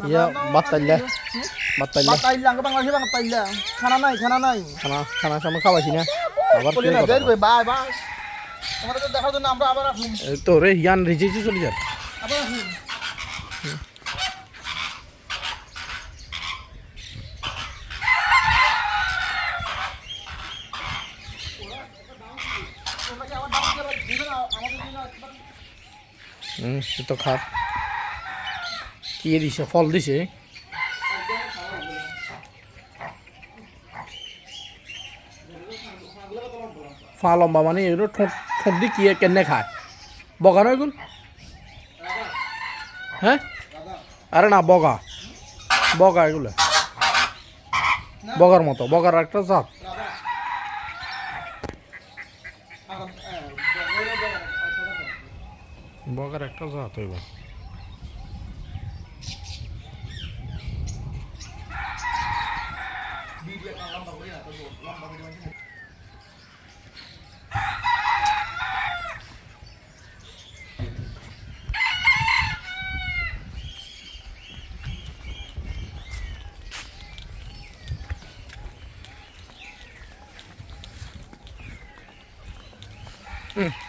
Iya, batalya. Batalya ke Bangladesh bang, batalya. Khana নাই. খানা সময় খাওয়াছি না আবার কি কথা বাই বাই আমাদের তো দেখার জন্য আমরা আবার আসুন তো রে ইয়ান রিজেক্ট চলে যা আবার আসুন তো খা কি দিছে ফল দিছে ফা লম্বা মানে এগুলো ঠোঁট দিয়ে কি কেনে খায় বগা নয় এগুলো হ্যাঁ আরে না বগা এগুলো বগার মতো বগার একটা জাত বগার একটা জাত হইব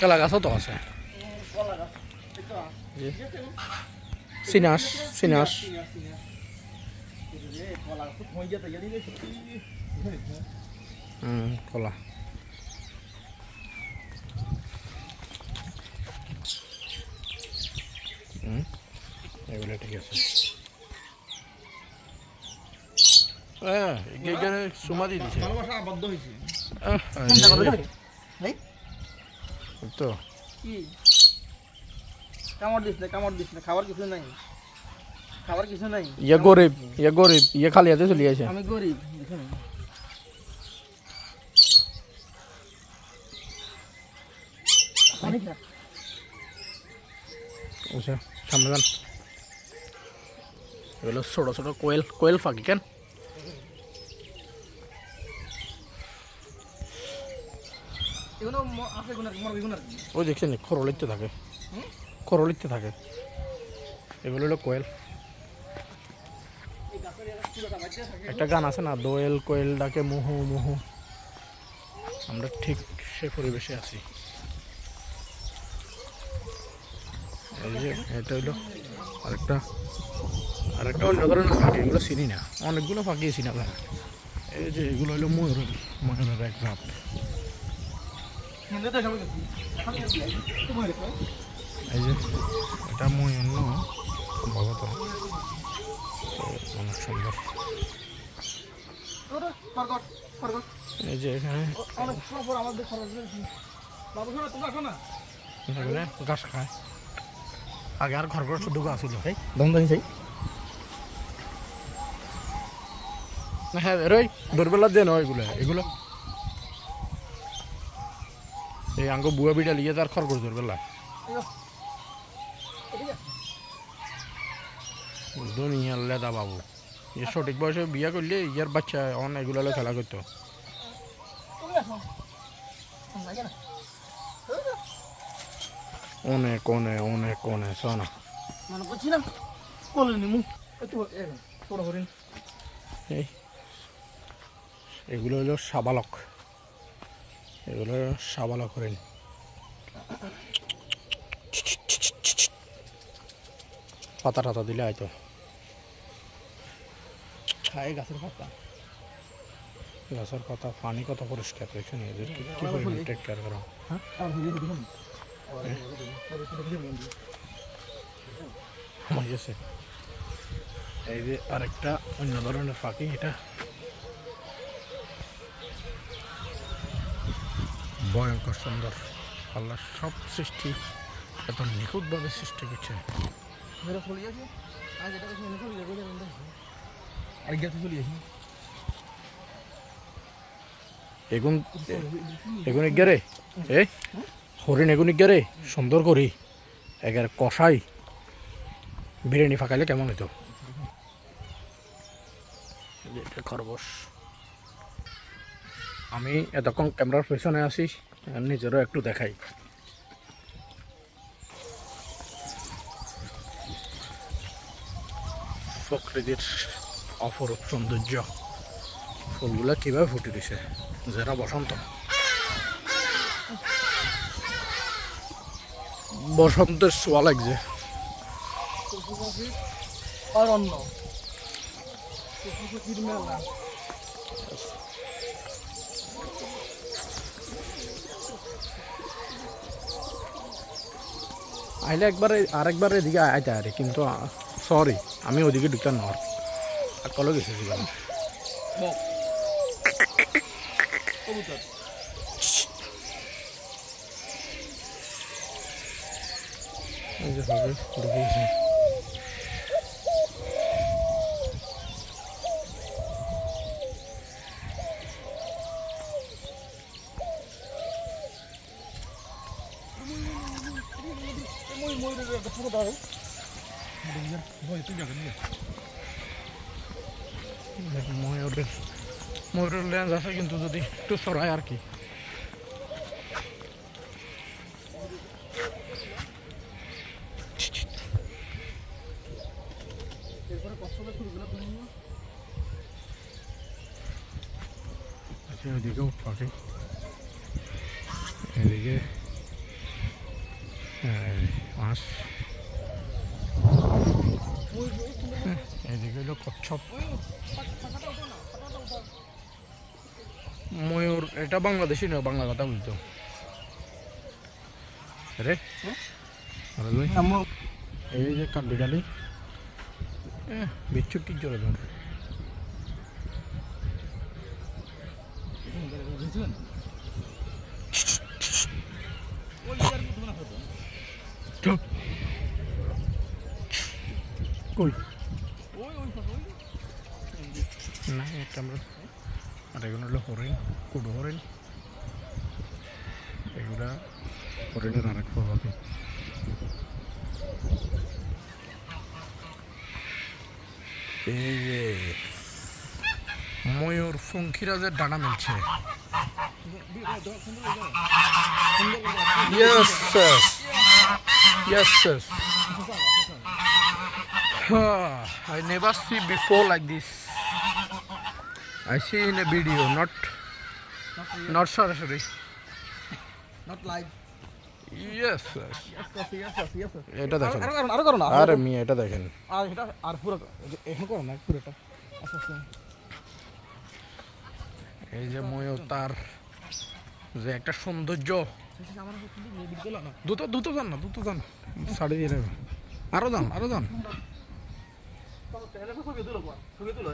কলা গাছও তো আছে সিনাস কলা এগুলো ঠিক আছে এখানে সুমাদি দিছে ভালোবাসা আবদ্ধ হইছে তো কি কামড় দিস না খাবার কিছু নাই ইয়ে গরিব ইয়ে খালি হাতে চলে আসে আমি গরিব দেখুন আচ্ছা সামনে যান এগুলো ছোট ছোট কোয়েল ফাঁকি কেন ওই দেখছেন খরলিতে থাকে এগুলো হলো কোয়েল একটা গান আছে না দোয়েল কোয়েল ডাকে মুহু আমরা ঠিক সে পরিবেশে আছি এই যে এটা হইলো আরেকটা অন্য ধরনের ফাঁকি এগুলো চিনি না অনেকগুলো ফাঁকি চিনি না এই যে এগুলো হইলো ময়ূরের এক জাত এই যে এটা ময়ূর না সম্ভবত অনেক সুন্দর এই যে এখানে ঘাস খায় আগে আর ঘর শুধু গাছ ছিল হ্যাঁ রই দোরবেলা দিয়ে নয় এগুলো এই আঙ্গ বুয়া বিটা লিয়ে তার খরগোশ দোরবেলা দুনিয়া লেদা বাবু এ সঠিক বয়সে বিয়া করলে ইয়ার বাচ্চা অন এগুলো খেলা করতো অনেক সোনা এগুলো হলো সাবালক হরিণ পাতা টাতা দিলে হয়তো খায় গাছের পাতা পানি কত পরিষ্কার দেখছেন এদের কি পরিমাণ টেক কেয়ার করা এই যে আরেকটা অন্য ধরনের পাখি এটা ভয়ঙ্কর সুন্দর আল্লাহ সব সৃষ্টি এত নিখুঁতভাবে সৃষ্টি করছে এগুন গেরে হরিণ এগুন গেরে সুন্দর করি একের কষাই বিরিয়ানি ফাঁকাইলে কেমন হইতো। এটা খরগোশ। আমি এতক্ষণ ক্যামেরার পেছনে আসি, নিজেরও একটু দেখাই। প্রকৃতির অপরূপ সৌন্দর্য, ফুলগুলা কিভাবে ফুটে দিছে, যারা বসন্ত বসন্তের ছোঁয়া লাগছে। অরণ্য মেলা আইলে আরেকবার এদিকে আইতে আরে, কিন্তু সরি আমি ওদিকে ঢুকতাম না, আর কলে গেছিলাম। এই যে হবে ঢুকে গেছি। ময়ূরের লেন্স আছে, কিন্তু যদি একটু সরাই আর কি। এদিকে পাখি, এদিকে মাছ, এদিকে হলো কচ্ছপ। ময়ূর এটা বাংলাদেশি না, বাংলা কথা বলতো রে। এই যে কান্দি ডালি বিচ্ছুটি জোরে ধর। কই না ক্যামেরা। আর এগুলো হলো হরিণ, কুডু হরিণ। এগুলা হরিণের আরেক প্রজাতি। এই যে ময়ূর পঙ্খিরাজের ডানা মিলছে। Yes, sir. Yes, sir. I never see before like this. I see in a video, not sorry. not live. Yes, sir. Yes. এটা দেখেন, আরো করো না। আরে মিয়া এটা দেখেন। আর এটা আর পুরো এখন করো না, পুরোটা। আচ্ছা এই যে ময়ূর, তার যে একটা সৌন্দর্য। দ্রুত যান, ছাড়ি দিয়ে নেবে। আরো যান। ছবি তুলো